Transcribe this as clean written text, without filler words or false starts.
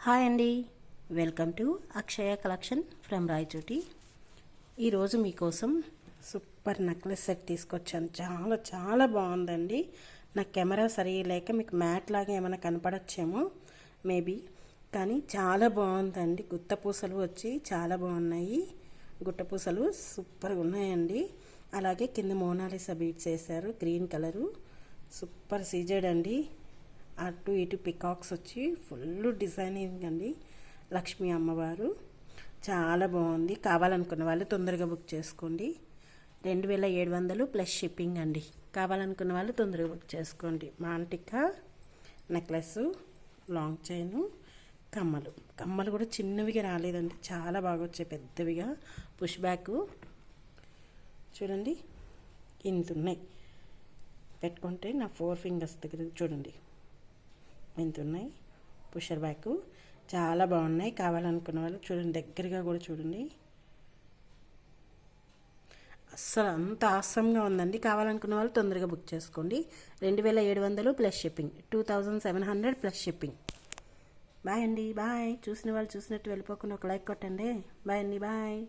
Hi అండి, welcome to Akshaya collection from Rayachoti. ఈరోజు మీకోసం సూపర్ నెక్లెస్ సెట్ తీసుకొచ్చాను. చాలా చాలా బాగుందండి. నా కెమెరా సరిగా లేక మీకు మ్యాట్ లాగా ఏమైనా కనపడచ్చేమో మేబీ, కానీ చాలా బాగుందండి. గుత్తపూసలు వచ్చి చాలా బాగున్నాయి. గుట్టపూసలు సూపర్గా ఉన్నాయండి. అలాగే కింద మోనాలిసా బీట్స్ వేశారు, గ్రీన్ కలరు, సూపర్ సీజెడ్ అండి. అటు ఇటు పికాక్స్ వచ్చి ఫుల్ డిజైనింగ్ అండి. లక్ష్మీ అమ్మవారు చాలా బాగుంది. కావాలనుకున్న వాళ్ళు తొందరగా బుక్ చేసుకోండి. 2700 ప్లస్ షిప్పింగ్ అండి. కావాలనుకున్న వాళ్ళు తొందరగా బుక్ చేసుకోండి. మాంటికా నెక్లెస్, లాంగ్ చైను, కమ్మలు కూడా చిన్నవిగా రాలేదండి, చాలా బాగా వచ్చాయి పెద్దవిగా. పుష్ బ్యాక్ చూడండి, ఇంత ఉన్నాయి. పెట్టుకుంటే నా 4 ఫింగర్స్ దగ్గర చూడండి ఎంత ఉన్నాయి. పుషర్ బ్యాక్ చాలా బాగున్నాయి. కావాలనుకున్న వాళ్ళు చూడండి, దగ్గరగా కూడా చూడండి. అస్సలు అంత ఆసంగా ఉందండి. కావాలనుకున్న వాళ్ళు తొందరగా బుక్ చేసుకోండి. 2700 plus shipping, 2700 plus shipping. Bye అండి, బాయ్. చూసిన వాళ్ళు చూసినట్టు వెళ్ళిపోకుండా ఒక లైక్ కొట్టండి. బాయ్ అండి, బాయ్.